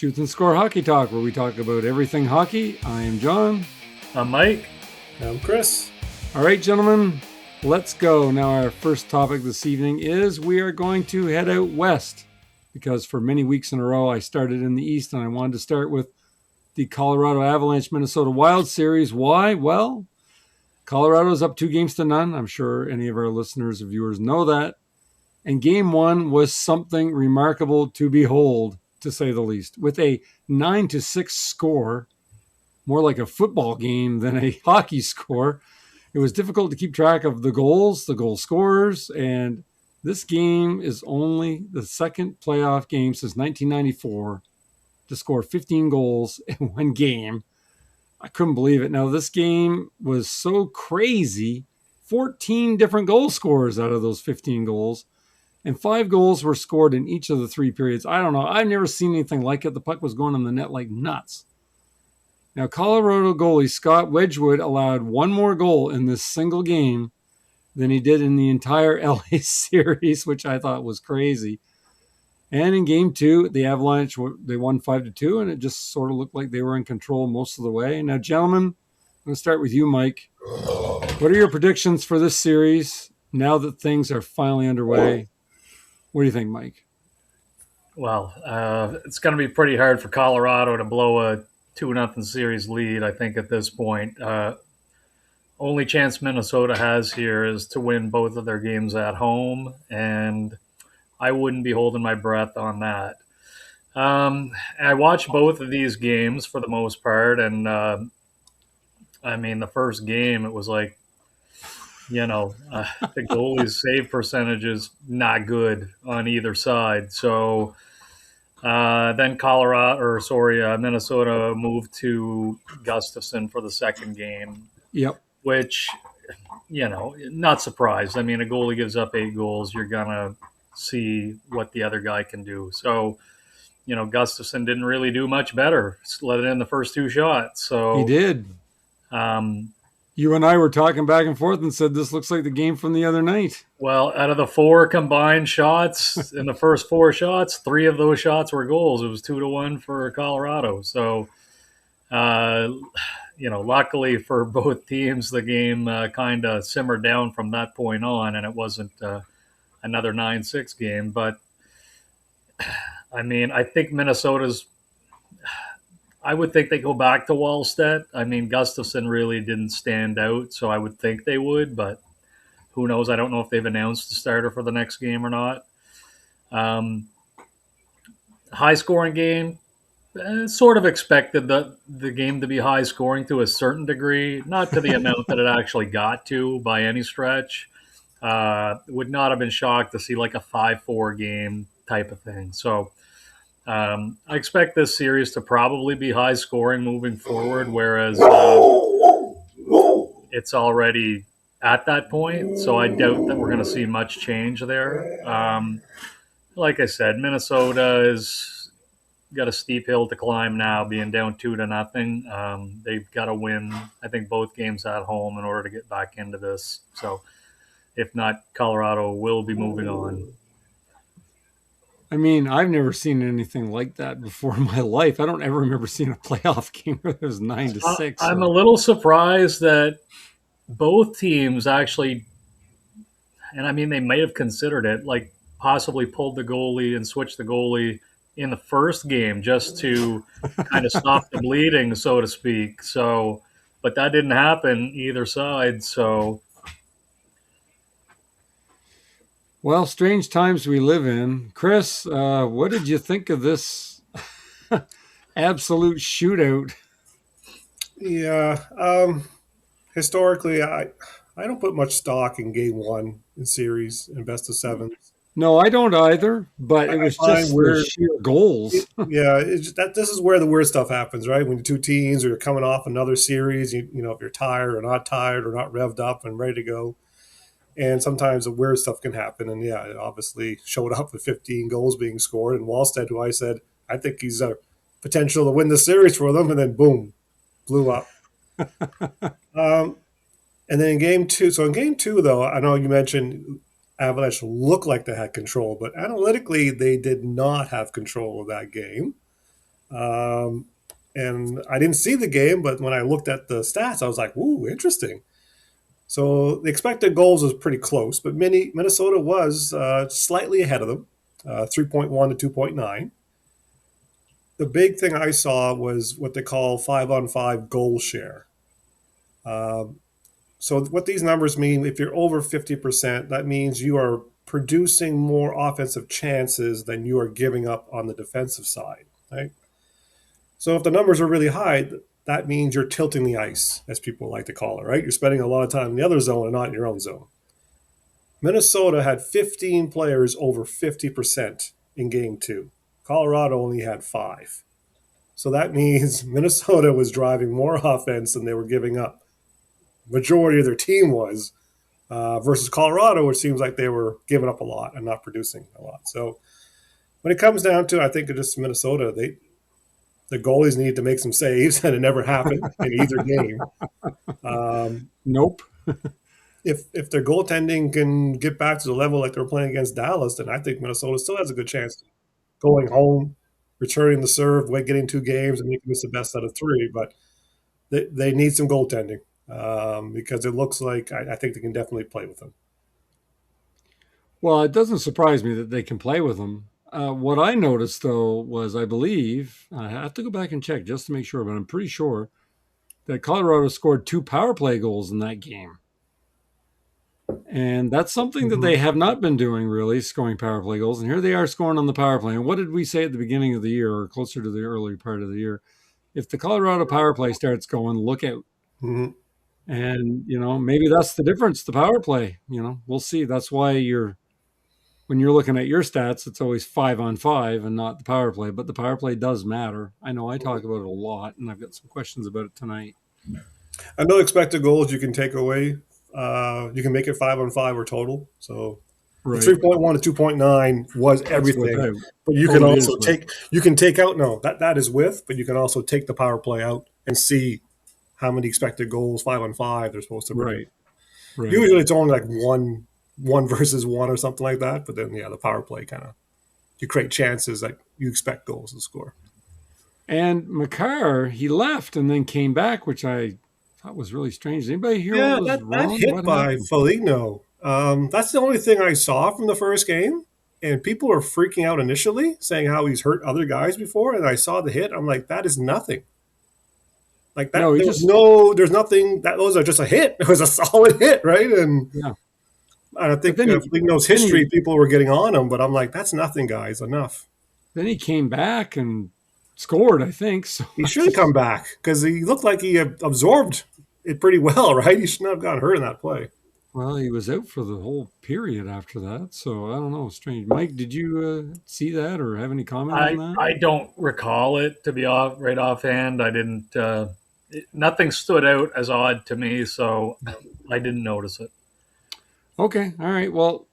Shoot and Score Hockey Talk, where we talk about everything hockey. I am John. I'm Mike. I'm Chris. All right, gentlemen, let's go. Now, our first topic this evening is we are going to head out west because for many weeks in a row, I started in the east and I wanted to start with the Colorado Avalanche Minnesota Wild series. Why? Well, Colorado's up 2-0. I'm sure any of our listeners or viewers know that. And game one was something remarkable to behold, to say the least, with a 9-6 score, more like a football game than a hockey score. It was difficult to keep track of the goals, the goal scorers, and this game is only the second playoff game since 1994 to score 15 goals in one game. I couldn't believe it. Now, this game was so crazy, 14 different goal scorers out of those 15 goals. And 5 goals were scored in each of the 3 periods. I don't know. I've never seen anything like it. The puck was going on the net like nuts. Now, Colorado goalie Scott Wedgwood allowed one more goal in this single game than he did in the entire LA series, which I thought was crazy. And in game 2, the Avalanche, they won 5-2, and it just sort of looked like they were in control most of the way. Now, gentlemen, I'm going to start with you, Mike. What are your predictions for this series now that things are finally underway? What do you think, Mike? Well, it's going to be pretty hard for Colorado to blow a 2-0 series lead, I think, at this point. Only chance Minnesota has here is to win both of their games at home, and I wouldn't be holding my breath on that. I watched both of these games for the most part, and the first game, it was like, the goalie's save percentage is not good on either side. So then Minnesota moved to Gustafson for the second game. Yep. Which, not surprised. I mean, a goalie gives up 8 goals, you're going to see what the other guy can do. So, Gustafson didn't really do much better. Just let it in the first 2 shots. So he did. You and I were talking back and forth and said this looks like the game from the other night. Well, out of the 4 combined shots in the first 4 shots, 3 of those shots were goals. It was 2-1 for Colorado. So, luckily for both teams, the game kind of simmered down from that point on, and it wasn't another 9-6 game. But, I think I would think they go back to Wallstedt. I mean, Gustafson really didn't stand out, so I would think they would, but who knows? I don't know if they've announced the starter for the next game or not. High-scoring game. Sort of expected the game to be high-scoring to a certain degree, not to the amount that it actually got to by any stretch. Would not have been shocked to see like a 5-4 game type of thing. So I expect this series to probably be high scoring moving forward, whereas it's already at that point. So I doubt that we're going to see much change there. Like I said, Minnesota has got a steep hill to climb now, being down 2-0. They've got to win, I think, both games at home in order to get back into this. So if not, Colorado will be moving on. I mean, I've never seen anything like that before in my life. I don't ever remember seeing a playoff game where it was 9-6. I'm a little surprised that both teams actually, and I mean, they may have considered it, like possibly pulled the goalie and switched the goalie in the first game just to kind of stop the bleeding, so to speak. So, but that didn't happen either side. So, well, strange times we live in. Chris, what did you think of this absolute shootout? Yeah. Historically, I don't put much stock in game 1 in series and best of 7. No, I don't either, but it was just the sheer goals. This is where the weird stuff happens, right? When the 2 teams are coming off another series, if you're tired or not revved up and ready to go. And sometimes the weird stuff can happen. And yeah, it obviously showed up with 15 goals being scored. And Wallstedt, who I said, I think he's a potential to win the series for them. And then boom, blew up. And then in game 2, so in game 2, though, I know you mentioned Avalanche looked like they had control, but analytically, they did not have control of that game. Um, and I didn't see the game, but when I looked at the stats, I was like, "Ooh, interesting." So the expected goals was pretty close, but Minnesota was slightly ahead of them, 3.1 to 2.9. The big thing I saw was what they call 5-on-5 goal share. Um, so what these numbers mean, if you're over 50%, that means you are producing more offensive chances than you are giving up on the defensive side, right? So if the numbers are really high, that means you're tilting the ice, as people like to call it, right? You're spending a lot of time in the other zone and not in your own zone. Minnesota had 15 players over 50% in game two. Colorado only had 5. So that means Minnesota was driving more offense than they were giving up. Majority of their team was, versus Colorado, which seems like they were giving up a lot and not producing a lot. So when it comes down to, I think it's just Minnesota, the goalies need to make some saves, and it never happened in either game. Nope. If their goaltending can get back to the level like they were playing against Dallas, then I think Minnesota still has a good chance going home, returning the serve, getting 2 games, and making this the best out of 3. But they need some goaltending because it looks like I think they can definitely play with them. Well, it doesn't surprise me that they can play with them. What I noticed, though, was I believe, I have to go back and check just to make sure, but I'm pretty sure that Colorado scored 2 power play goals in that game. And that's something that they have not been doing, really, scoring power play goals. And here they are scoring on the power play. And what did we say at the beginning of the year, or closer to the early part of the year? If the Colorado power play starts going, look out. Mm-hmm. And, maybe that's the difference, the power play. We'll see. That's why when you're looking at your stats, it's always 5-on-5 and not the power play. But the power play does matter. I know I talk about it a lot, and I've got some questions about it tonight. I know expected goals you can take away. You can make it 5-on-5 or total. So Right. 3.1 to 2.9 was everything. But you can also take out, that is with, but you can also take the power play out and see how many expected goals 5-on-5 they're supposed to bring. Right. Usually it's only like one versus one or something like that. But then, the power play you create chances that you expect goals to score. And Makar, he left and then came back, which I thought was really strange. Did anybody hear what was wrong? That hit by Foligno. That's the only thing I saw from the first game. And people were freaking out initially, saying how he's hurt other guys before. And I saw the hit. I'm like, that is nothing. Like that, there's nothing. Those are just a hit. It was a solid hit, right? And yeah. I think Foligno's history, people were getting on him, but I'm like, that's nothing, guys. Enough. Then he came back and scored, I think. So he should have come back because he looked like he absorbed it pretty well, right? He should not have gotten hurt in that play. Well, he was out for the whole period after that, so I don't know. Strange. Mike, did you see that or have any comment on that? I don't recall it, to be right offhand. I didn't. Nothing stood out as odd to me, so I didn't notice it. Okay, all right. Well,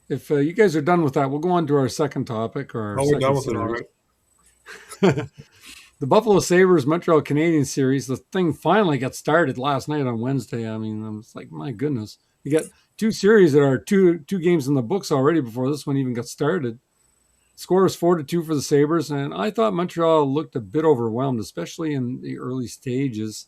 if you guys are done with that, we'll go on to our second topic. We're done with it, all right. The Buffalo Sabres Montreal Canadiens series, the thing finally got started last night on Wednesday. I mean, I was like, my goodness. You got 2 series that are two games in the books already before this one even got started. Score was 4-2 for the Sabres, and I thought Montreal looked a bit overwhelmed, especially in the early stages.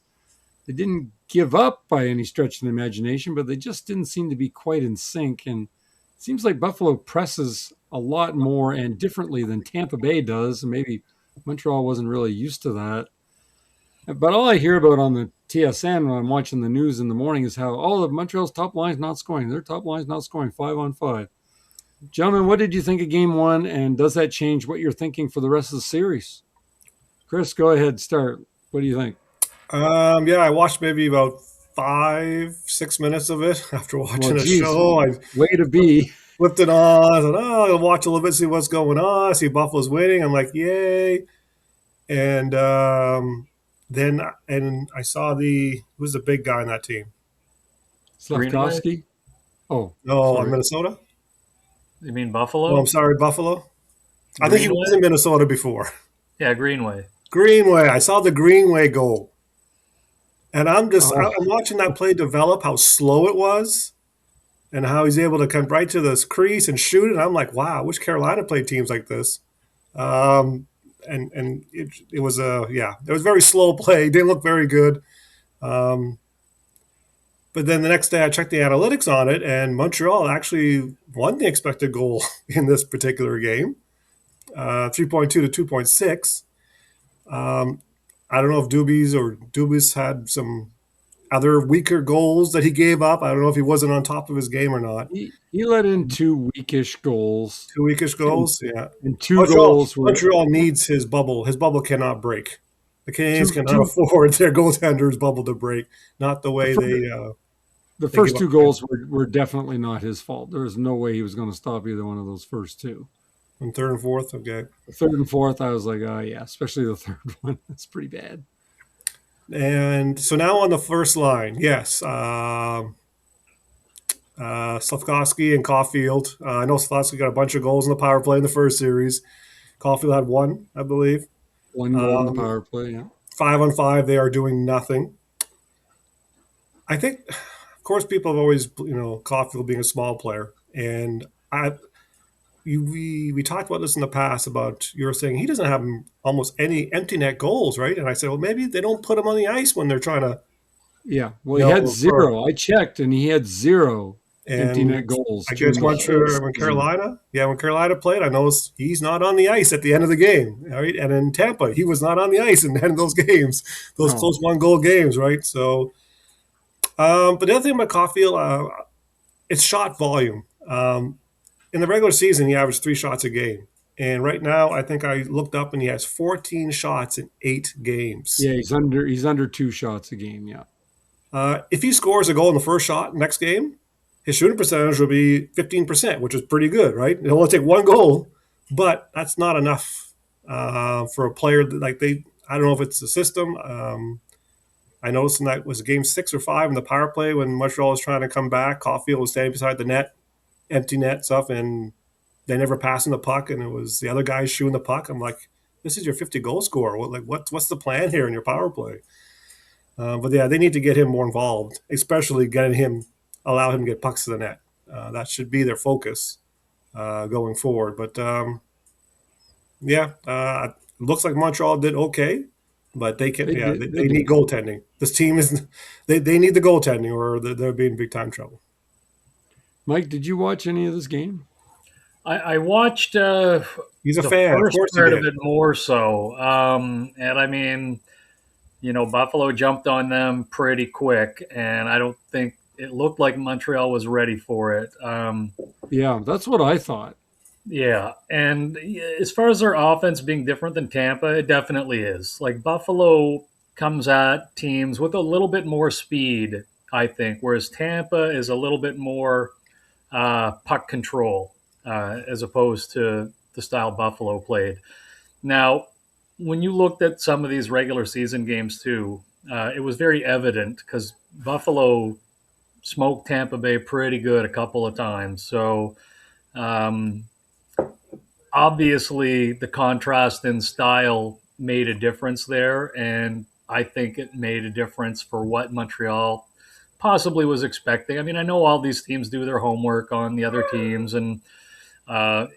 They didn't give up by any stretch of the imagination, but they just didn't seem to be quite in sync. And it seems like Buffalo presses a lot more and differently than Tampa Bay does. And maybe Montreal wasn't really used to that. But all I hear about on the TSN when I'm watching the news in the morning is how all of Montreal's top line's not scoring. Their top line's not scoring 5-on-5. Gentlemen, what did you think of game 1, and does that change what you're thinking for the rest of the series? Chris, go ahead, start. What do you think? I watched maybe about 5-6 minutes of it after watching the show. Way to be. Flipped it on. I thought, I'll watch a little bit, see what's going on. I see Buffalo's winning. I'm like, yay. And then I saw who's the big guy on that team? Slavkovsky? Oh. No, in Minnesota? You mean Buffalo? Oh, I'm sorry, Buffalo? I think he was in Minnesota before. Yeah, Greenway. I saw the Greenway goal. And I'm watching that play develop, how slow it was, and how he's able to come right to this crease and shoot it. And I'm like, wow, I wish Carolina played teams like this. And and it was a yeah, it was very slow play. It didn't look very good. Um, but then the next day, I checked the analytics on it, and Montreal actually won the expected goal in this particular game, 3.2 to 2.6. Um, I don't know if Dubis had some other weaker goals that he gave up. I don't know if he wasn't on top of his game or not. He let in two weakish goals, Two weakish and, goals, yeah. and two Montreal, goals were Montreal needs his bubble. His bubble cannot break. The Canadiens two cannot two. afford their goaltender's bubble to break. Not the The way first, the they give first up. two goals were definitely not his fault. There was no way he was going to stop either one of those first two. On third and fourth, okay. The third and fourth, I was like, oh yeah, especially the third one. That's pretty bad. And so now on the first line, yes, Slavkovsky and Caulfield. I know Slavkovsky got a bunch of goals in the power play in the first series. Caulfield had one, I believe. One goal in the Um, power play. Yeah, 5-on-5, they are doing nothing. I think, of course, people have always, Caulfield being a small player, and we talked about this in the past about you were saying he doesn't have almost any empty net goals, right? And I said, well, maybe they don't put him on the ice when they're trying to, yeah. Well, you he had know, for zero. I checked, and he had zero empty and net goals I guess during the whole when season. Carolina, yeah, when Carolina played, I noticed he's not on the ice at the end of the game, right? And in Tampa, he was not on the ice in the end of those games, those No, close one goal games, right? So, but the other thing about Caulfield, it's shot volume. In the regular season, he averaged 3 shots a game. And right now, I think I looked up and he has 14 shots in 8 games. yeah, he's under 2 shots a game. Yeah, If he scores a goal in the first shot next game, his shooting percentage will be 15%, which is pretty good, right? He'll only take one goal, but that's not enough for a player that, like they. I don't know if it's the system. I noticed in that was game 6 or 5 in the power play when Montreal was trying to come back. Caulfield was standing beside the net, empty net stuff, and they never passing the puck, and it was the other guys shooting the puck. I'm like, this is your 50 goal scorer. What's the plan here in your power play? But yeah, they need to get him more involved, especially allow him to get pucks to the net. That should be their focus going forward. But yeah, it looks like Montreal did okay, but they can they yeah did. They they need did. goaltending. This team is they need the goaltending, or they'll be in big time trouble. Mike, did you watch any of this game? I watched He's a the fan, of first course he part of did. it more so. And I mean, Buffalo jumped on them pretty quick, and I don't think it looked like Montreal was ready for it. Yeah, that's what I thought. Yeah, and as far as their offense being different than Tampa, it definitely is. Like Buffalo comes at teams with a little bit more speed, I think, whereas Tampa is a little bit more puck control as opposed to the style Buffalo played. Now, when you looked at some of these regular season games too, it was very evident because Buffalo smoked Tampa Bay pretty good a couple of times. So um, obviously, the contrast in style made a difference there, and I think it made a difference for what Montreal possibly was expecting. I mean, I know all these teams do their homework on the other teams and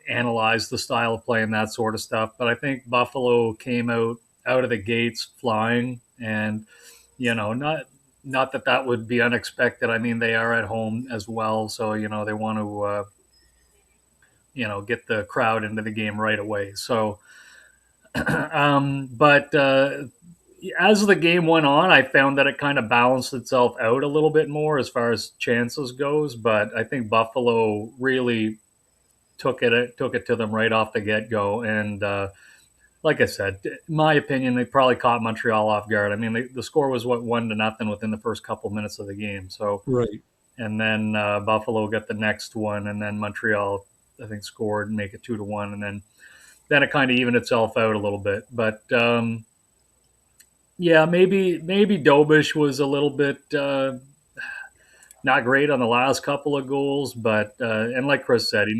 analyze the style of play and that sort of stuff. But I think Buffalo came out of the gates flying, and not that that would be unexpected. I mean, they are at home as well, so they want to get the crowd into the game right away. So, but as the game went on, I found that it kind of balanced itself out a little bit more as far as chances goes. But I think Buffalo really took it to them right off the get go. And like I said, in my opinion, they probably caught Montreal off guard. I mean, the score was 1-0 within the first couple minutes of the game. So, Right. and then Buffalo got the next one, and then Montreal, I think, scored and make it 2-1, and then it kind of evened itself out a little bit. But yeah, maybe Dobish was a little bit not great on the last couple of goals, but and like Chris said, he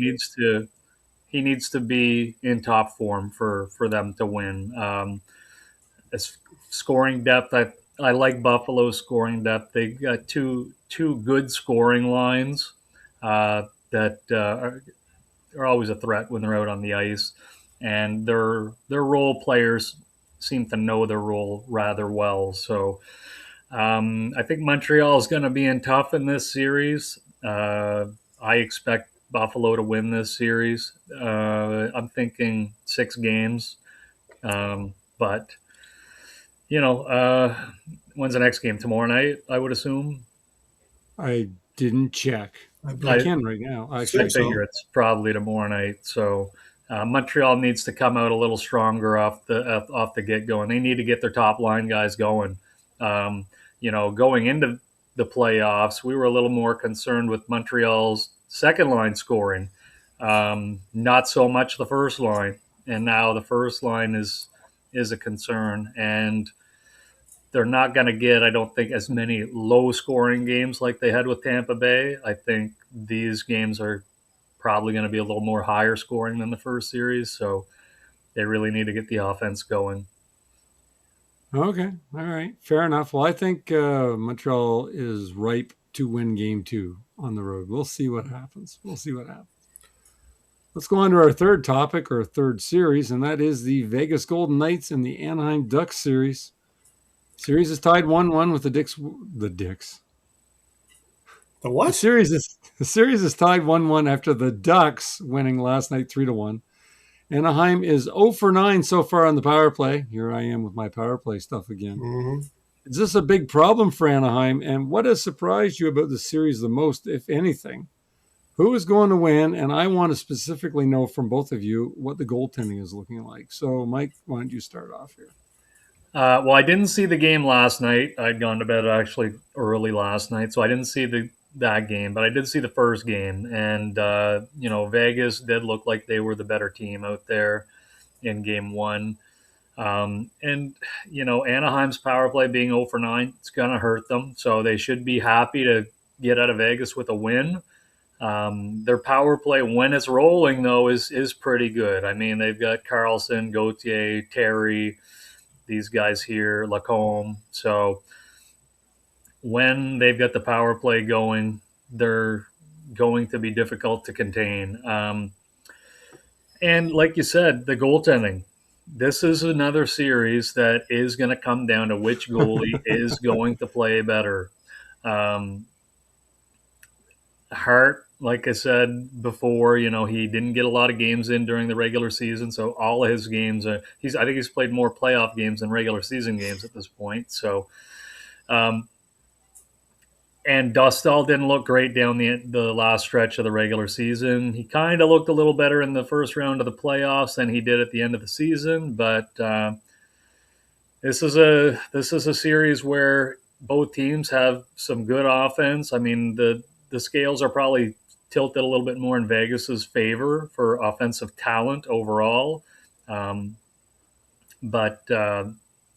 needs to be in top form for them to win. As scoring depth, I like Buffalo's scoring depth. They got two good scoring lines that are always a threat when they're out on the ice. and their role players seem to know their role rather well. So I think Montreal is going to be in tough in this series. I expect Buffalo to win this series. I'm thinking 6 games, but when's the next game? Tomorrow night, I would assume. I didn't check. I I I, believe. can right now. I Actually, Think figure so. it's probably tomorrow night. So Montreal needs to come out a little stronger off the get go, and they need to get their top line guys going. Um, going into the playoffs, we were a little more concerned with Montreal's second line scoring, not so much the first line. And now the first line is a concern, and they're not going to get, I don't think, as many low scoring games like they had with Tampa Bay. I think these games are probably going to be a little more higher scoring than the first series. So they really need to get the offense going. okay, all right, fair enough. Well, I think Montreal is ripe to win Game 2 on the road. We'll see what happens. We'll see what happens. Let's go on to our third topic, or third series, and that is the Vegas Golden Knights and the Anaheim Ducks series. Series is tied 1-1 with the Dicks. The Dicks. The The what? series is the series is tied 1-1 after the Ducks winning last night 3-1. Anaheim is 0 for 9 so far on the power play. Here I am with my power play stuff again. Mm-hmm. Is this a big problem for Anaheim? And what has surprised you about the series the most, if anything? Who is going to win? And I want to specifically know from both of you what the goaltending is looking like. So, Mike, why don't you start off here? Well, I didn't see the game last night. I'd gone to bed actually early last night, so I didn't see that game, but I did see the first game. And Vegas did look like they were the better team out there in game one. And Anaheim's power play being 0 for 9, it's going to hurt them. So they should be happy to get out of Vegas with a win. Their power play, when it's rolling, though, is pretty good. I mean, they've got Carlson, Gauthier, Terry, these guys here, Lacombe. So when they've got the power play going, they're going to be difficult to contain. And like you said, the goaltending. This is another series that is going to come down to which goalie is going to play better. Um, Hart, like I said before, he didn't get a lot of games in during the regular season, so all of his games are. I think he's played more playoff games than regular season games at this point. So, um, and Dostal didn't look great down the last stretch of the regular season. He kind of looked a little better in the first round of the playoffs than he did at the end of the season, but this is a series where both teams have some good offense. I mean, the scales are probably tilted a little bit more in Vegas's favor for offensive talent overall, but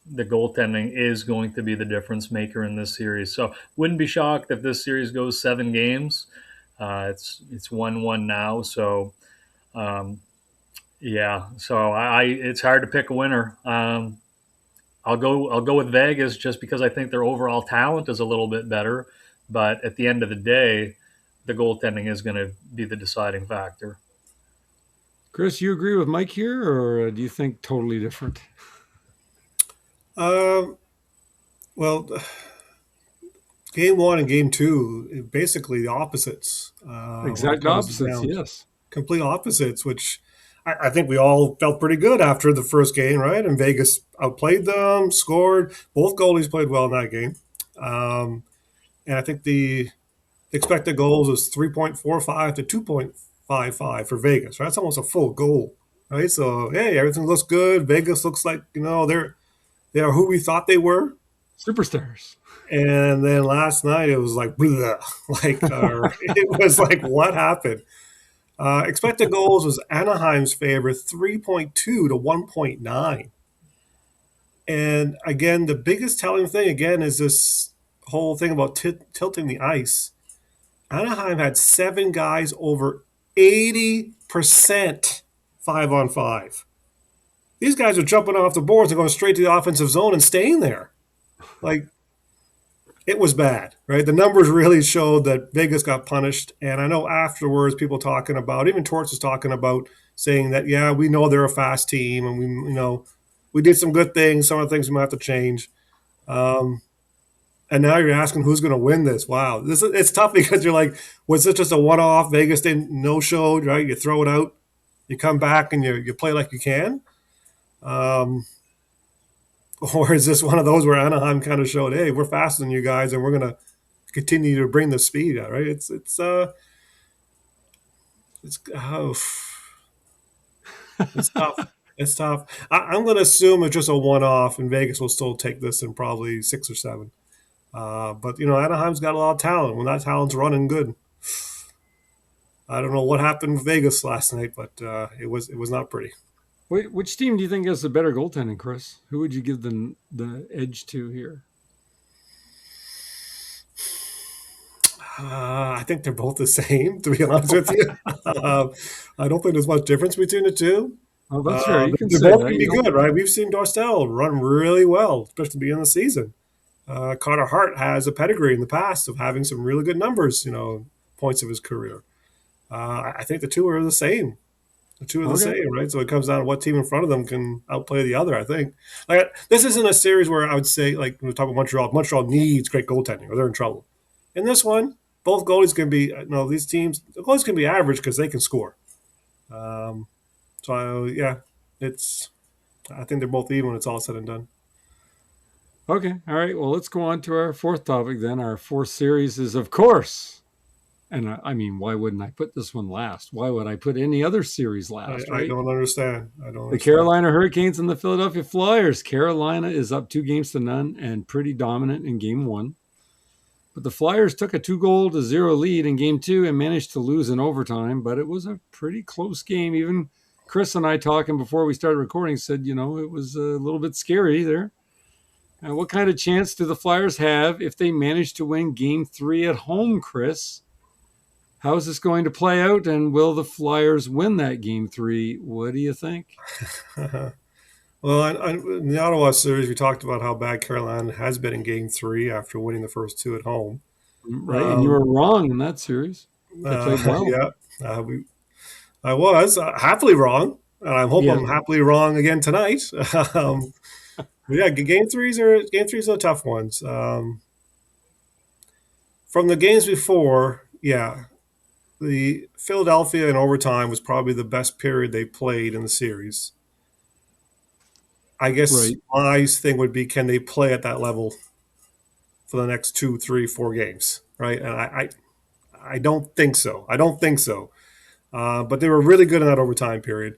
the goaltending is going to be the difference maker in this series. So, wouldn't be shocked if this series goes 7 games. It's 1-1 now, so yeah. So it's hard to pick a winner. I'll go with Vegas just because I think their overall talent is a little bit better. But at the end of the day, the goaltending is going to be the deciding factor. Chris, you agree with Mike here, or do you think totally different? Um, well, game one and game two, basically the opposites when it Exact comes opposites, down. yes. Complete opposites, which I think we all felt pretty good after the first game, right? And Vegas outplayed them, scored. Both goalies played well in that game. And I think the expected goals is 3.45 to 2.55 for Vegas, right? That's almost a full goal, right? So, hey, everything looks good. Vegas looks like, they are who we thought they were. Superstars. And then last night it was like, blah, like, it was like, what happened? Expected goals was Anaheim's favor, 3.2 to 1.9. And again, the biggest telling thing, again, is this whole thing about tilting the ice. Anaheim had 7 guys over 80% 5-on-5. These guys are jumping off the boards and going straight to the offensive zone and staying there. Like, it was bad, right? The numbers really showed that Vegas got punished. And I know afterwards, people talking about, even Torts was talking about saying that, yeah, we know they're a fast team and we did some good things. Some of the things we might have to change. Um, and now you're asking who's going to win this. Wow, it's tough because you're like, was this just a one-off? Vegas didn't no show, right? You throw it out, you come back and you play like you can, um, or is this one of those where Anaheim kind of showed, hey, we're faster than you guys, and we're going to continue to bring the speed out, right? Oh, it's tough. It's tough. I'm going to assume it's just a one-off, and Vegas will still take this in probably 6 or 7. But Anaheim's got a lot of talent. When that talent's running good, I don't know what happened with Vegas last night, but it was not pretty. Which team do you think has the better goaltending, Chris? Who would you give the edge to here? I think they're both the same, to be honest with you. I don't think there's much difference between the two. Oh, that's fair. You can They say both that. can be good, right? We've seen Dorstel run really well, especially at the beginning of the season. Carter Hart has a pedigree in the past of having some really good numbers, points of his career. I think the two are the same. The two are the Okay. same, right? So it comes down to what team in front of them can outplay the other. I think. Like this isn't a series where I would say like when we talk about Montreal. Montreal needs great goaltending, or they're in trouble. In this one, both goalies can be. These teams, the goalies can be average because they can score. Um, yeah, it's. I think they're both even when it's all said and done. Okay. All right. Well, let's go on to our fourth topic then. Our fourth series is, of course, and I mean, why wouldn't I put this one last? Why would I put any other series last, I right? don't understand. The Carolina Hurricanes and the Philadelphia Flyers. Carolina is up 2-0 and pretty dominant in game one. But the Flyers took a 2-0 lead in game two and managed to lose in overtime. But it was a pretty close game. Even Chris and I talking before we started recording said, it was a little bit scary there. What kind of chance do the Flyers have if they manage to win game three at home, Chris? How is this going to play out, and will the Flyers win that game three? What do you think? Well, in the Ottawa series, we talked about how bad Carolina has been in Game 3 after winning the first two at home. Right, and you were wrong in that series. They played well. Yeah, I was happily wrong, and I hope I'm happily wrong again tonight. Yeah, game threes are tough ones. From the games before, yeah, the Philadelphia in overtime was probably the best period they played in the series. I guess Right. my thing would be, can they play at that level for the next 2, 3, 4 games, right? And I don't think so. I don't think so. But they were really good in that overtime period.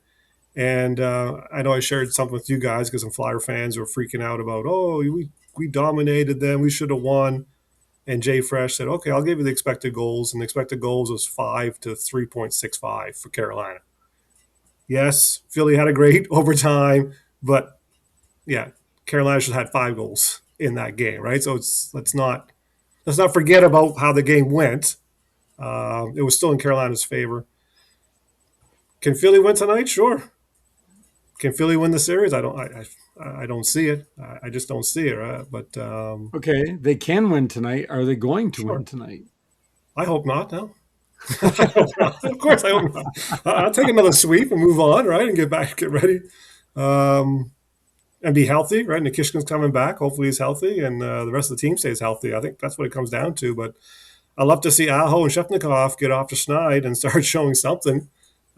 And I know I shared something with you guys because some Flyer fans were freaking out about, oh, we dominated them. We should have won. And Jay Fresh said, okay, I'll give you the expected goals. And the expected goals was 5 to 3.65 for Carolina. Yes, Philly had a great overtime, but yeah, Carolina should have had 5 goals in that game, right? So let's not forget about how the game went. It was still in Carolina's favor. Can Philly win tonight? Sure. Can Philly win the series? I don't see it. I just don't see it. Right? But Okay, they can win tonight. Are they going to sure. win tonight? I hope not. No. Of course, I hope not. I'll take another sweep and move on, right, and get ready, and be healthy, right? Nikishkin's coming back. Hopefully, he's healthy, and the rest of the team stays healthy. I think that's what it comes down to. But I'd love to see Aho and Shefnikov get off to Schneid and start showing something.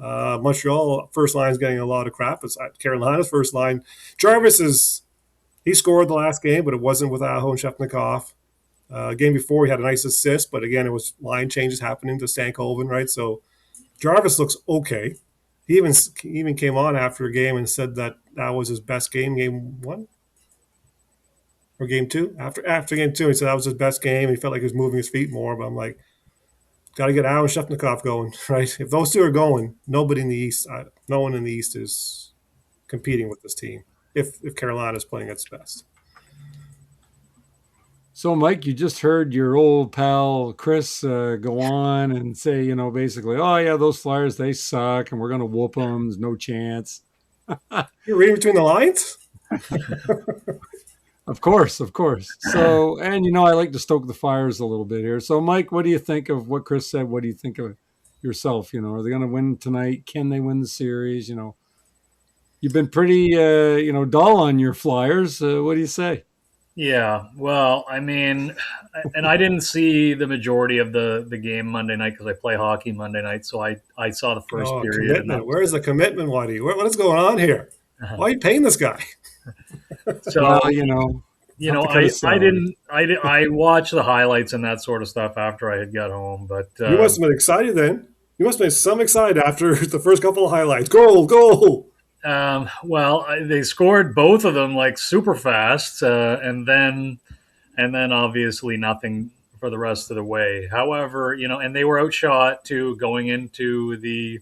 Montreal first line is getting a lot of crap. It's Carolina's first line. Jarvis he scored the last game, but it wasn't with Aho and Shefnikov. Game before, he had a nice assist, but again, it was line changes happening to Stankoven, right? So Jarvis looks okay. He even came on after a game and said that was his best game one or game two. After game two, he said that was his best game. He felt like he was moving his feet more, but I'm like, got to get Alan Shefnikov going, right? If those two are going, nobody in the East, no one in the East is competing with this team if Carolina is playing its best. So, Mike, you just heard your old pal Chris go on and say, basically, oh, yeah, those Flyers, they suck, and we're going to whoop them. There's no chance. You're reading between the lines? Of course, of course. So, and I like to stoke the fires a little bit here. So, Mike, what do you think of what Chris said? What do you think of yourself? Are they going to win tonight? Can they win the series? You've been pretty, dull on your Flyers. What do you say? Yeah, well, I mean, and I didn't see the majority of the game Monday night because I play hockey Monday night. So I saw the first Oh, period, and that commitment. Where's the commitment, Waddy? What is going on here? was Why are you paying this guy? Well, so. have to cut his salary. I watched the highlights and that sort of stuff after I had got home, but You must have been excited then. You must have been some excited after the first couple of highlights. Goal, goal. they scored both of them like super fast, and then obviously nothing for the rest of the way. However, and they were outshot too going into the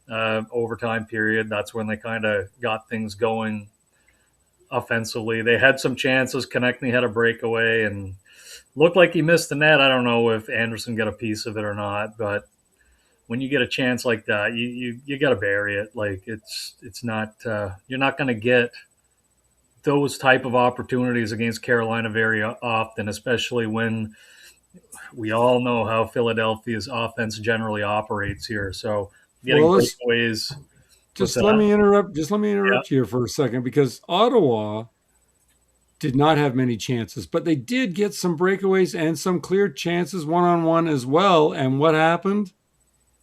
overtime period. That's when they kind of got things going offensively. They had some chances. Konechny had a breakaway and looked like he missed the net. I don't know if Anderson got a piece of it or not, but when you get a chance like that, you got to bury it. Like it's not you're not going to get those type of opportunities against Carolina very often, especially when we all know how Philadelphia's offense generally operates here. So getting Well, breakaways. What's let that? me interrupt. Just let me Yeah. interrupt you here for a second because Ottawa did not have many chances, but they did get some breakaways and some clear chances one on one as well. And what happened?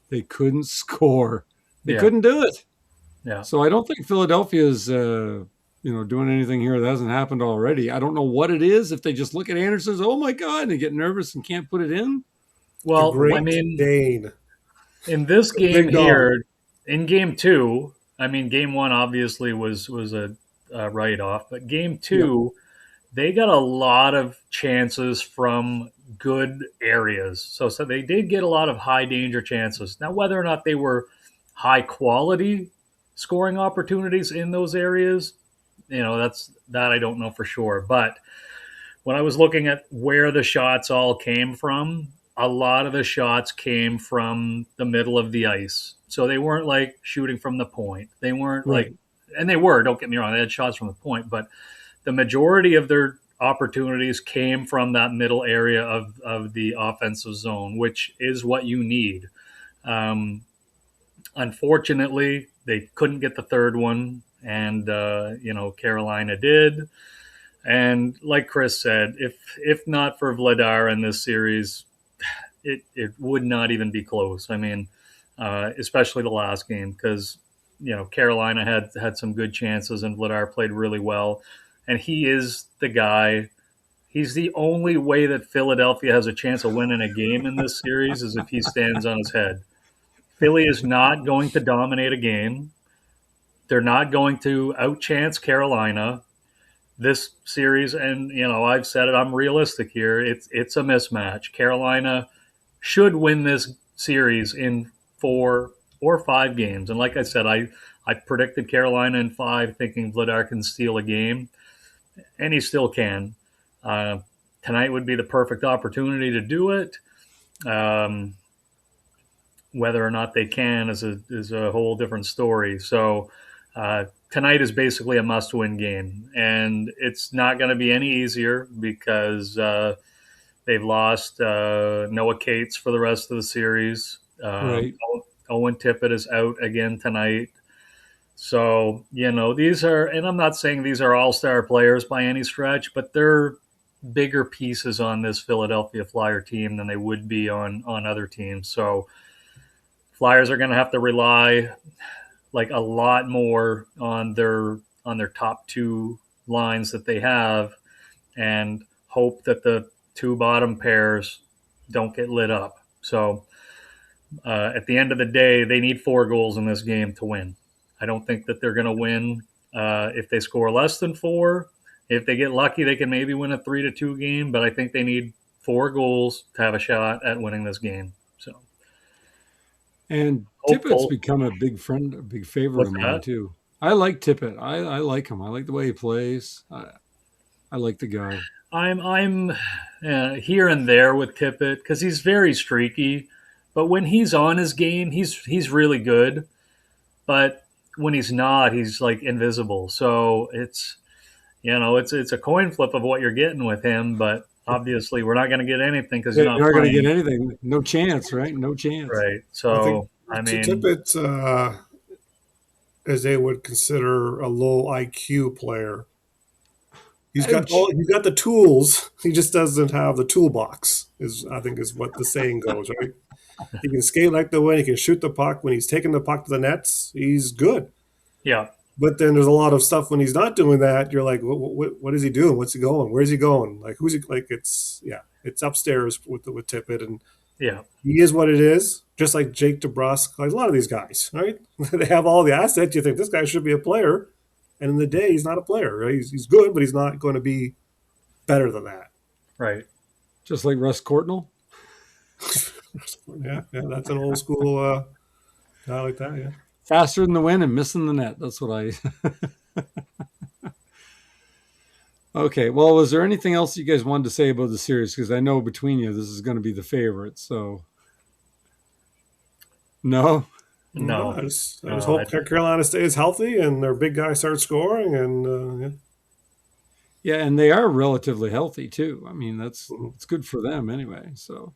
They couldn't score. They Yeah. couldn't do it. Yeah. So I don't think Philadelphia is, doing anything here that hasn't happened already. I don't know what it is. If they just look at Anderson, oh my God, and they get nervous and can't put it in. The Well, I Great mean, Dane. in this The game big dog. here, in game two, I mean, game one obviously was a write off, but game Yep. two, they got a lot of chances from good areas. So they did get a lot of high danger chances. Now, whether or not they were high quality scoring opportunities in those areas, that I don't know for sure. But when I was looking at where the shots all came from, a lot of the shots came from the middle of the ice. So they weren't like shooting from the point. They weren't like, Right. and they were, don't get me wrong, they had shots from the point, but the majority of their opportunities came from that middle area of the offensive zone, which is what you need. Um, Unfortunately, they couldn't get the third one, and Carolina did. And like Chris said, if not for Vladar in this series, it would not even be close. I mean, especially the last game because Carolina had some good chances and Vladar played really well, and he is the guy. He's the only way that Philadelphia has a chance of winning a game in this series is if he stands on his head. Philly is not going to dominate a game. They're not going to outchance Carolina this series, and I've said it. I'm realistic here. It's a mismatch. Carolina should win this series in 4 or 5 games, and like I said, I predicted Carolina in 5, thinking Vladar can steal a game, and he still can. Tonight would be the perfect opportunity to do it. Um, Whether or not they can is a whole different story. So tonight is basically a must-win game, and it's not going to be any easier because they've lost Noah Cates for the rest of the series. Right. Owen Tippett is out again tonight. So these are, and I'm not saying these are all-star players by any stretch, but they're bigger pieces on this Philadelphia Flyer team than they would be on other teams. So Flyers are going to have to rely like a lot more on their top two lines that they have, and hope that the two bottom pairs don't get lit up. So at the end of the day, they need 4 goals in this game to win. I don't think that they're going to win if they score less than 4. If they get lucky, they can maybe win a 3-2 game, but I think they need 4 goals to have a shot at winning this game. So. And Tippett's Hopeful. become a big friend, a big favorite What's of mine that? too. I like Tippett. I like him. I like the way he plays. I like the guy. I'm here and there with Tippett because he's very streaky, but when he's on his game, he's really good. But when he's not, he's like invisible. So it's a coin flip of what you're getting with him, but obviously we're not going to get anything because he's You're not not going to get playing. anything. No chance, right? No chance. Right. I think So, I mean, Tippett, as they would consider a low IQ player. Ouch. He's got the tools. He just doesn't have the toolbox. I think is what the saying goes, right? He can skate like the wind. He can shoot the puck. When he's taking the puck to the nets, he's good. yeah, But then there's a lot of stuff when he's not doing that. You're like, what is he doing? What's he going? Where's he going? Like, who's he? Like, it's upstairs with Tippett, and yeah, he is what it is. Just like Jake DeBrusk, like a lot of these guys, right? They have all the assets. You think this guy should be a player, and in the day, he's not a player. Right? He's good, but he's not going to be better than that. right. Just like Russ Courtnall. Yeah, that's an old school guy like that. Yeah. Faster than the wind and missing the net. That's what I. Okay. Well, was there anything else you guys wanted to say about the series? Because I know between you, this is going to be the favorite. So, no. No, No, I just hope Carolina stays healthy and their big guy starts scoring. And Yeah, and they are relatively healthy too. I mean, it's good for them anyway. So,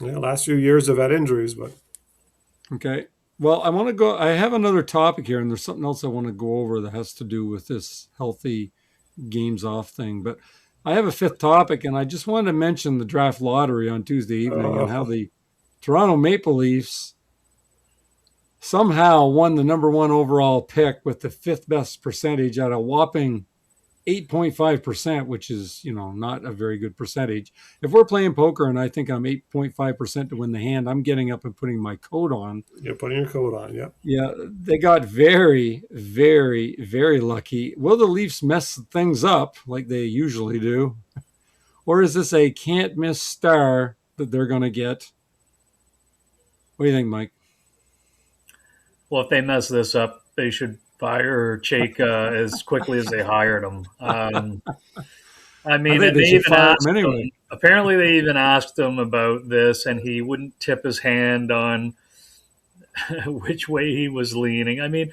last few years they've had injuries, but okay. Well, I want to go. I have another topic here, and there's something else I want to go over that has to do with this healthy games off thing. But I have a fifth topic, and I just wanted to mention the draft lottery on Tuesday evening and how the Toronto Maple Leafs somehow won the number one overall pick with the fifth best percentage at a whopping 8.5%, which is, not a very good percentage. If we're playing poker and I think I'm 8.5% to win the hand, I'm getting up and putting my coat on. you're putting your coat on. Yep. Yeah, they got very, very, very lucky. Will the Leafs mess things up like they usually do? Or is this a can't miss star that they're going to get? What do you think, Mike? well, if they mess this up, they should fire Chayka as quickly as they hired him. I mean, think and they they should even fire asked him him. anyway. Apparently, they even asked him about this, and he wouldn't tip his hand on which way he was leaning. I mean,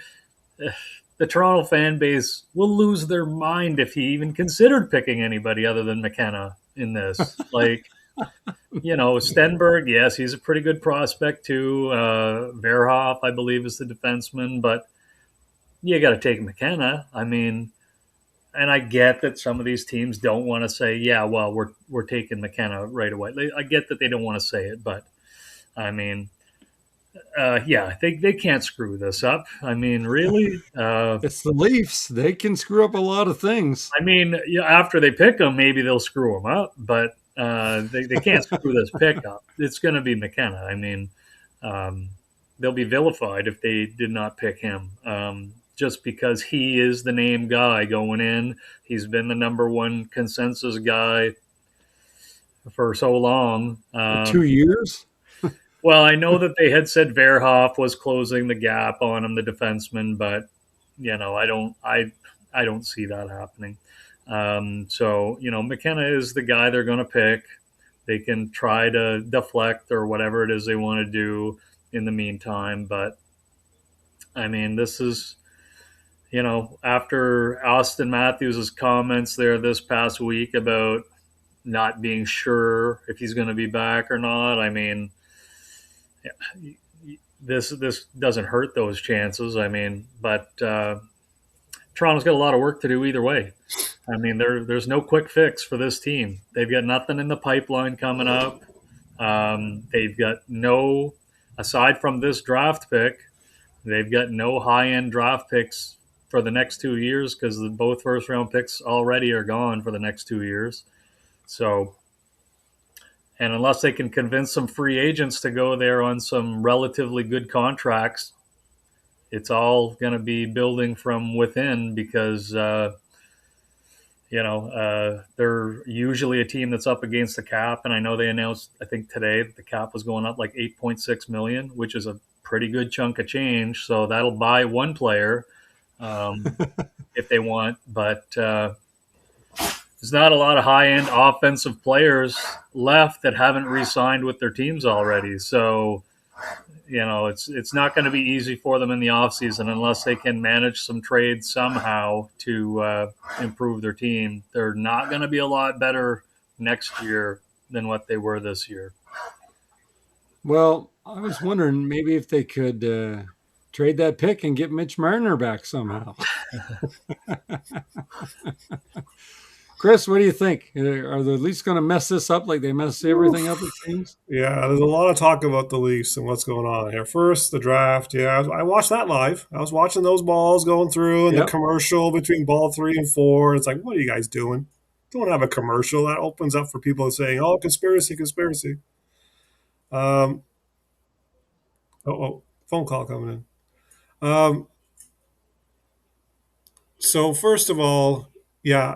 the Toronto fan base will lose their mind if he even considered picking anybody other than McKenna in this. Like, Stenberg, yes, he's a pretty good prospect too. Verhoff, I believe, is the defenseman, but you got to take McKenna. I mean, and I get that some of these teams don't want to say, yeah, well, we're taking McKenna right away. I get that they don't want to say it, but I mean, yeah, they can't screw this up. I mean, really? It's the Leafs. They can screw up a lot of things. I mean, after they pick them, maybe they'll screw them up, but they can't screw this pick up. It's going to be McKenna. I mean, they'll be vilified if they did not pick him. Just because he is the name guy going in. He's been the number one consensus guy for so long. 2 years? Well, I know that they had said Verhoff was closing the gap on him, the defenseman, but I don't see that happening. So McKenna is the guy they're going to pick. They can try to deflect or whatever it is they want to do in the meantime, but I mean, this is, after Austin Matthews' comments there this past week about not being sure if he's going to be back or not, I mean, this doesn't hurt those chances. I mean, but Toronto's got a lot of work to do either way. I mean, there's no quick fix for this team. They've got nothing in the pipeline coming up. They've got no, aside from this draft pick, they've got no high-end draft picks for the next 2 years because both first-round picks already are gone for the next 2 years. So, and unless they can convince some free agents to go there on some relatively good contracts, it's all going to be building from within because, they're usually a team that's up against the cap. And I know they announced, I think today, that the cap was going up like $8.6 million, which is a pretty good chunk of change. So that'll buy one player if they want. But there's not a lot of high-end offensive players left that haven't re-signed with their teams already. So, it's not going to be easy for them in the offseason unless they can manage some trades somehow to improve their team. They're not going to be a lot better next year than what they were this year. Well, I was wondering maybe if they could trade that pick and get Mitch Marner back somehow. Chris, what do you think? Are the Leafs going to mess this up like they mess everything up, it seems? Yeah, there's a lot of talk about the Leafs and what's going on here. First, the draft. Yeah, I watched that live. I was watching those balls going through and the Yep. commercial between ball 3 and 4. It's like, what are you guys doing? Don't have a commercial. That opens up for people saying, oh, conspiracy, conspiracy. Um, phone call coming in. So first of all, yeah,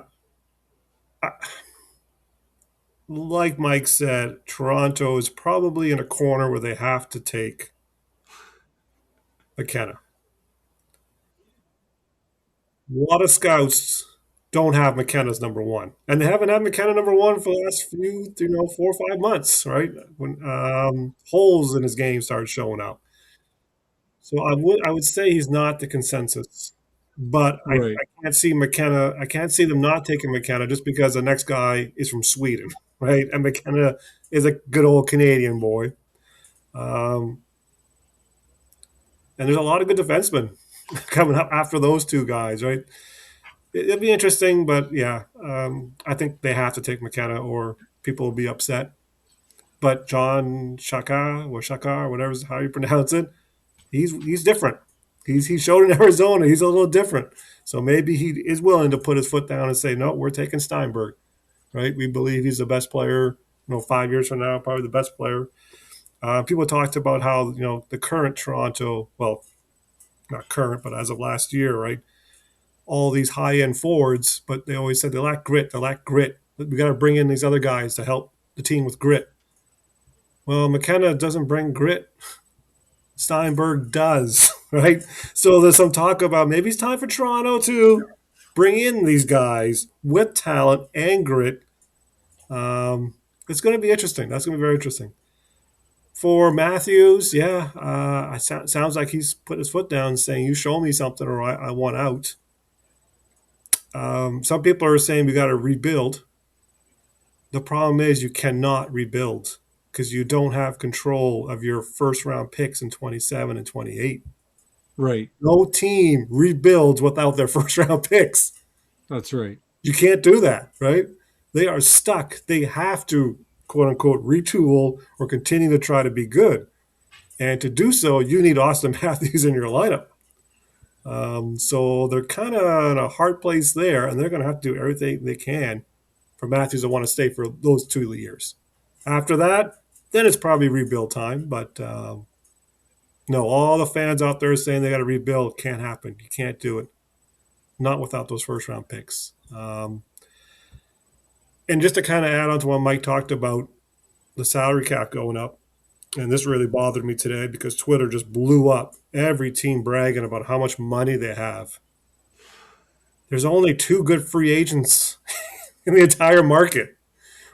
like Mike said, Toronto is probably in a corner where they have to take McKenna. A lot of scouts don't have McKenna's number one, and they haven't had McKenna number one for the last few, 4 or 5 months, right? When holes in his game started showing up. So I would say he's not the consensus, but I Right. can't see McKenna. I can't see them not taking McKenna just because the next guy is from Sweden, right? And McKenna is a good old Canadian boy. Um, and there's a lot of good defensemen coming up after those two guys, right? It'll be interesting, but yeah, I think they have to take McKenna or people will be upset. But John Shaka, whatever how you pronounce it, he's different. He showed in Arizona he's a little different. So maybe he is willing to put his foot down and say, no, we're taking Steinberg, right? We believe he's the best player. 5 years from now, probably the best player. People talked about how the current Toronto, well, not current, but as of last year, right? All these high end forwards, but they always said they lack grit. They lack grit. We got to bring in these other guys to help the team with grit. Well, McKenna doesn't bring grit. Steinberg does, right? So there's some talk about maybe it's time for Toronto to bring in these guys with talent and grit. It's going to be interesting. That's going to be very interesting. For Matthews, yeah, sounds like he's put his foot down saying, you show me something or I want out. Some people are saying we got to rebuild. The problem is you cannot rebuild because you don't have control of your first round picks in 27 and 28. Right. No team rebuilds without their first round picks. That's right. You can't do that, right? They are stuck. They have to, quote unquote, retool or continue to try to be good. And to do so, you need Austin Matthews in your lineup. So they're kind of in a hard place there, and they're going to have to do everything they can for Matthews to want to stay for those 2 years. After that, then it's probably rebuild time. But no, all the fans out there saying they got to rebuild can't happen. You can't do it. Not without those first round picks. And just to kind of add on to what Mike talked about, the salary cap going up, and this really bothered me today because Twitter just blew up. Every team bragging about how much money they have. There's only 2 good free agents in the entire market.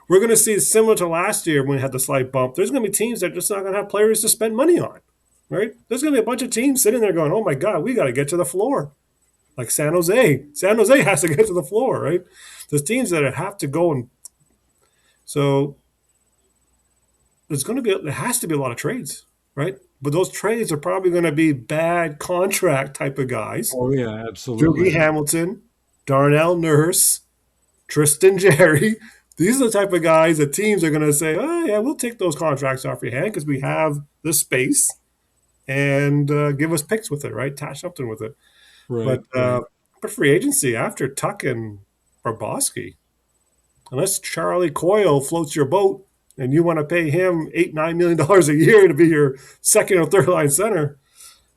We're going to see similar to last year when we had the slight bump. There's going to be teams that are just not going to have players to spend money on, right? There's going to be a bunch of teams sitting there going, oh my God, we got to get to the floor. Like San Jose. San Jose has to get to the floor, right? There's teams that have to go and so there has to be a lot of trades, right? But those trades are probably going to be bad contract type of guys. Oh yeah, absolutely. Dougie Hamilton, Darnell Nurse, Tristan Jerry. These are the type of guys that teams are going to say, oh yeah, we'll take those contracts off your hand because we have the space and give us picks with it, right? Attach something with it. Right. But free agency after Tuck and Barbosky, unless Charlie Coyle floats your boat and you want to pay him $8-9 million a year to be your second or third line center,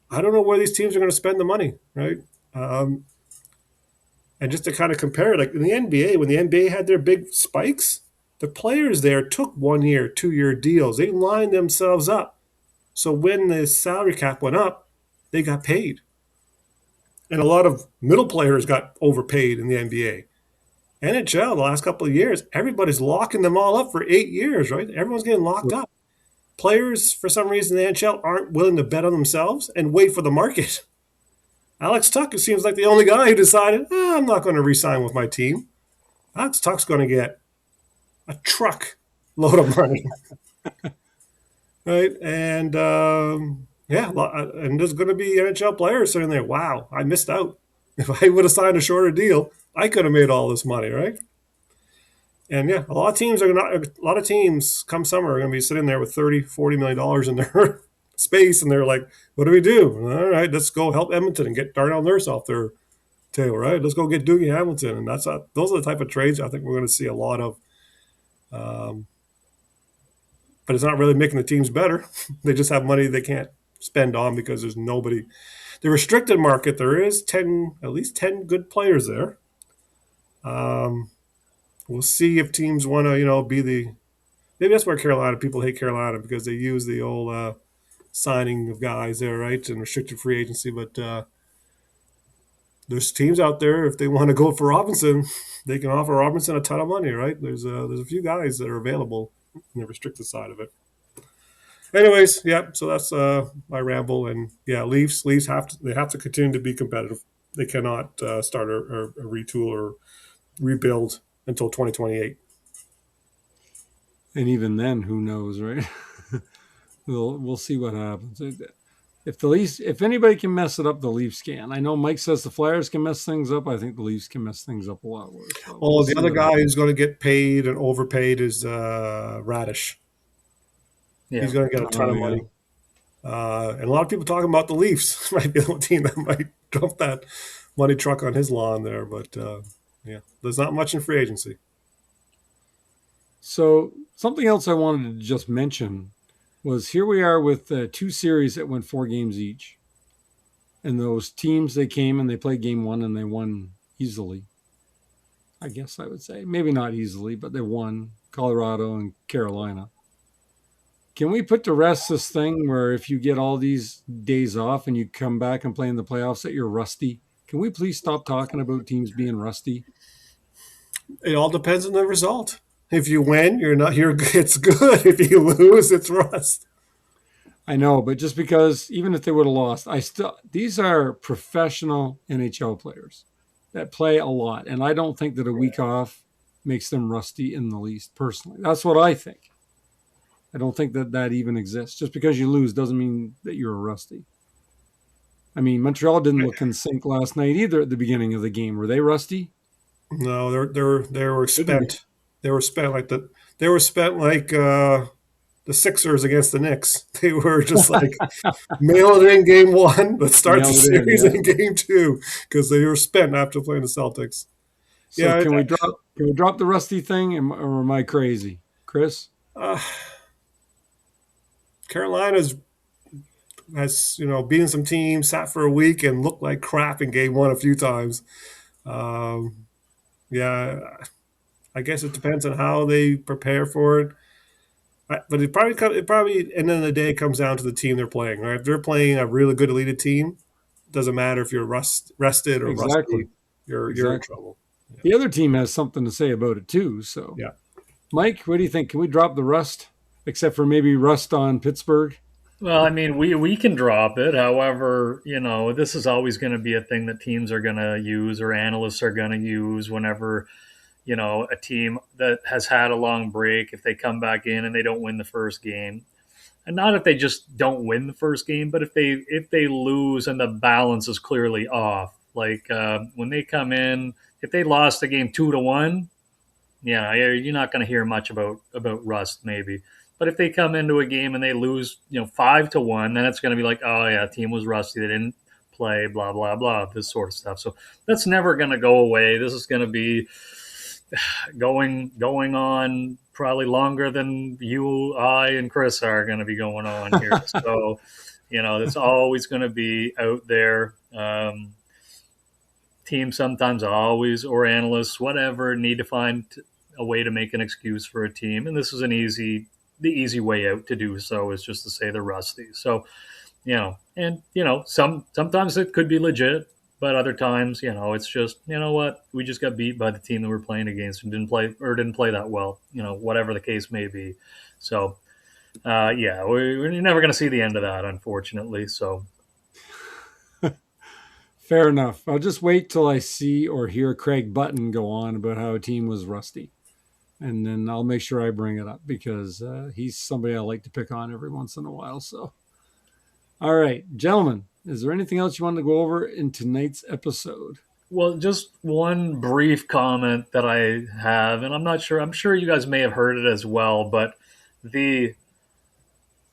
I don't know where these teams are going to spend the money, right? And just to kind of compare, like in the NBA, when the NBA had their big spikes, the players there took 1 year, 2 year deals. They lined themselves up. So when the salary cap went up, they got paid. And a lot of middle players got overpaid in the NBA. NHL, the last couple of years, everybody's locking them all up for 8 years, right? Everyone's getting locked up. players, for some reason, the NHL aren't willing to bet on themselves and wait for the market. Alex Tuck, it seems like the only guy who decided, I'm not going to re-sign with my team. Alex Tuck's going to get a truck load of money, right? And and there's going to be NHL players sitting there. Wow, I missed out. If I would have signed a shorter deal, I could have made all this money, right? And yeah, a lot of teams come summer are going to be sitting there with $30-40 million in their space, and they're like, "What do we do? All right, let's go help Edmonton and get Darnell Nurse off their tail, right? Let's go get Doogie Hamilton." And those are the type of trades I think we're going to see a lot of. But it's not really making the teams better. They just have money they can't spend on because there's nobody. The restricted market, there is at least 10 good players there. We'll see if teams want to, be the. Maybe that's where people hate Carolina because they use the old signing of guys there, right, and restricted free agency. But there's teams out there, if they want to go for Robinson, they can offer Robinson a ton of money, right? There's a few guys that are available in the restricted side of it. Anyways, yeah. So that's my ramble, and yeah, Leafs have to continue to be competitive. They cannot start a retool or rebuild until 2028. And even then, who knows, right? we'll see what happens. If anybody can mess it up, the Leafs can. I know Mike says the Flyers can mess things up. I think the Leafs can mess things up a lot worse. We'll the other guy who's going to get paid and overpaid is Radish. Yeah. He's going to get a ton of money. And a lot of people talking about the Leafs might be the one team that might dump that money truck on his lawn there. But yeah, there's not much in free agency. So something else I wanted to just mention was here we are with two series that went 4 games each. And those teams, they came and they played game 1 and they won easily. I guess I would say. Maybe not easily, but they won. Colorado and Carolina. Can we put to rest this thing where if you get all these days off and you come back and play in the playoffs that you're rusty? Can we please stop talking about teams being rusty? It all depends on the result. If you win, it's good. If you lose, it's rust. I know, but just because even if they would have lost, these are professional NHL players that play a lot, and I don't think that a week off makes them rusty in the least. Personally, that's what I think. I don't think that even exists. Just because you lose doesn't mean that you're rusty. I mean, Montreal didn't look in sync last night either at the beginning of the game. Were they rusty? No, they were spent. They were spent like the Sixers against the Knicks. They were just like mail it in game 1, let's start the series in game 2 because they were spent after playing the Celtics. So yeah, can we drop the rusty thing, or am I crazy, Chris? Carolina has beaten some teams, sat for a week, and looked like crap in game 1 a few times. Yeah, I guess it depends on how they prepare for it. But it probably at the end of the day comes down to the team they're playing. Right? If they're playing a really good elite team, it doesn't matter if you're rested or rusty. You're in trouble. Yeah. The other team has something to say about it too. So yeah, Mike, what do you think? Can we drop the rust, except for maybe rust on Pittsburgh? Well, I mean, we can drop it. However, this is always going to be a thing that teams are going to use or analysts are going to use whenever, a team that has had a long break, if they come back in and they don't win the first game. And not if they just don't win the first game, but if they lose and the balance is clearly off. Like when they come in, if they lost the game 2-1, yeah, you're not going to hear much about rust maybe. But if they come into a game and they lose, 5-1, then it's going to be like, oh yeah, team was rusty. They didn't play, blah, blah, blah, this sort of stuff. So that's never going to go away. This is going to be going on probably longer than you, I, and Chris are going to be going on here. So, it's always going to be out there. Teams sometimes always, or analysts, whatever, need to find a way to make an excuse for a team. And this is the easy way out to do so is just to say they're rusty. So, sometimes it could be legit, but other times, it's just, what, we just got beat by the team that we're playing against and didn't play that well, whatever the case may be. So Yeah, we're never going to see the end of that, unfortunately. So, Fair enough. I'll just wait till I see or hear Craig Button go on about how a team was rusty. And then I'll make sure I bring it up because he's somebody I like to pick on every once in a while. So, all right, gentlemen, is there anything else you want to go over in tonight's episode? well, just one brief comment that I have, and I'm not sure. I'm sure you guys may have heard it as well, but the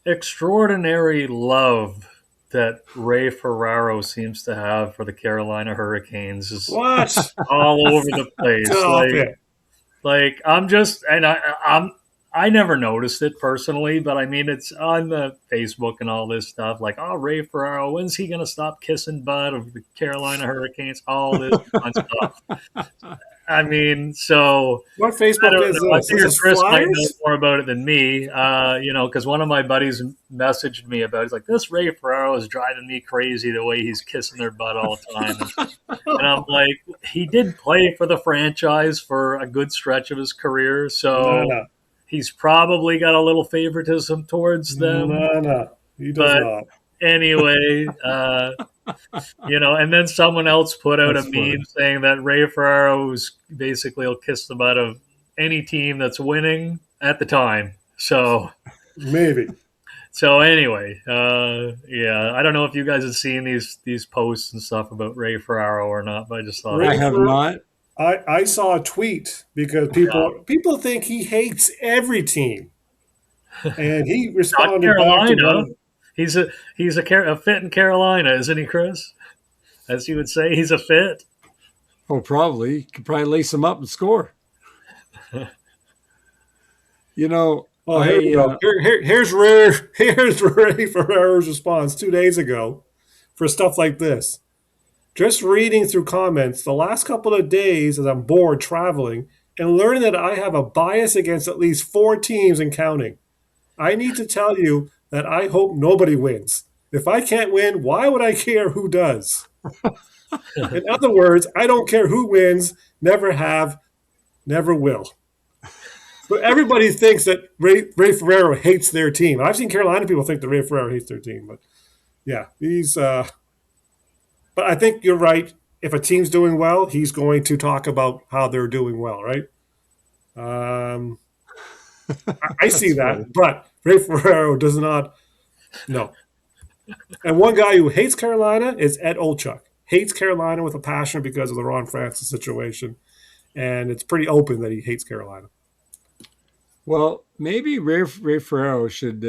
extraordinary love that Ray Ferraro seems to have for the Carolina Hurricanes is What? all over the place. Stop it. Like I never noticed it personally, but I mean it's on the Facebook and all this stuff. Like, oh, Ray Ferraro, when's he gonna stop kissing butt of the Carolina Hurricanes? All this fun stuff. I mean, so What I Facebook don't is know. I this? figure This is Chris might know Flyers? more about it than me. Because one of my buddies messaged me about it. He's like, this Ray Ferraro is driving me crazy the way he's kissing their butt all the time. And I'm like, he did play for the franchise for a good stretch of his career, so No. he's probably got a little favoritism towards them. No. He does But not. anyway, and then someone else put out That's a funny. meme saying that Ray Ferraro was basically will kiss the butt of any team that's winning at the time. So Maybe. anyway, I don't know if you guys have seen these posts and stuff about Ray Ferraro or not, but I just thought I have not. I saw a tweet because people think he hates every team, and he not responded back to Carolina. one. He's a fit in Carolina, isn't he, Chris? As you would say, he's a fit. Oh, probably. You could probably lace him up and score. Oh, here we go. Here's Ray Ferrero's response 2 days ago for stuff like this. Just reading through comments the last couple of days as I'm bored traveling and learning that I have a bias against at least 4 teams and counting. I need to tell you that I hope nobody wins. If I can't win, why would I care who does? In other words, I don't care who wins, never have, never will. But everybody thinks that Ray Ferraro hates their team. I've seen Carolina people think that Ray Ferraro hates their team. But yeah, he's. But I think you're right. If a team's doing well, he's going to talk about how they're doing well, right? I see that, funny. but Ray Ferraro does not. No. And one guy who hates Carolina is Ed Olchuk. Hates Carolina with a passion because of the Ron Francis situation, and it's pretty open that he hates Carolina. Well, maybe Ray Ferraro should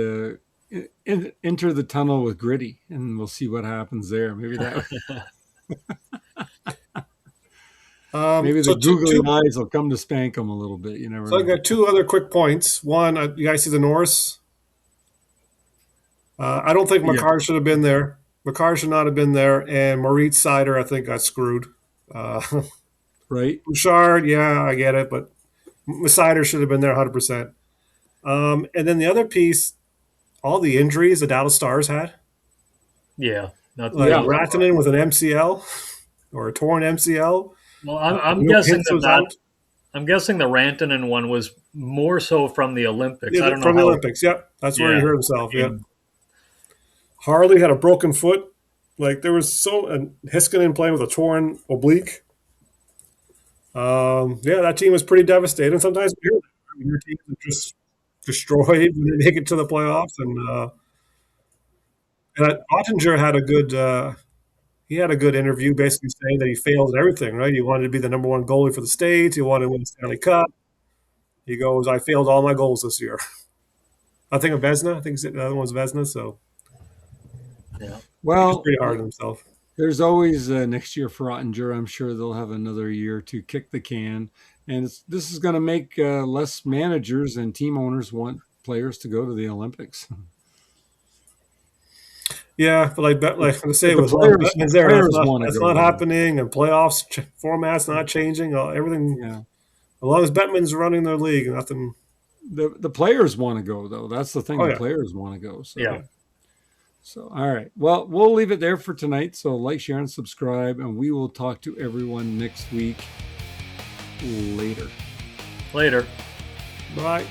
enter the tunnel with Gritty, and we'll see what happens there. Maybe that. Maybe the googly eyes will come to spank him a little bit. You never So I know. got 2 other quick points. One, you guys see the Norris? I don't think Makar should have been there. Makar should not have been there, and Moritz Seider, I think, got screwed. Right? Bouchard, yeah, I get it, but Seider should have been there 100%. And then the other piece, all the injuries the Dallas Stars had. Yeah. Like Rantanen with an MCL or a torn MCL. Well, I'm guessing Hintz was out. I'm guessing the Rantanen one was more so from the Olympics. Yeah, I don't know from the how, Olympics. Yep, that's where he hurt himself. I Yeah. mean, Harley had a broken foot. Like there was and Heiskanen playing with a torn oblique. That team was pretty devastating. Sometimes your team is just destroyed when they make it to the playoffs. And Ottinger had a good interview, basically saying that he failed at everything. Right, he wanted to be the number 1 goalie for the States. He wanted to win the Stanley Cup. He goes, "I failed all my goals this year." I think of Vezina. I think the other one's Vezina. So yeah. Well, he's pretty hard on himself. There's always next year for Ottinger. I'm sure they'll have another year to kick the can. And this is going to make less managers and team owners want players to go to the Olympics. Yeah, but like I say, The with players there, wanna that's go, not though. happening, and playoffs format's not changing. Everything, Yeah. as long as Bettman's running their league, nothing. The players want to go, though. That's the thing. Oh, the yeah. players want to go. So. Yeah. So, all right. Well, we'll leave it there for tonight. So, like, share, and subscribe, and we will talk to everyone next week. Later. Later. Right.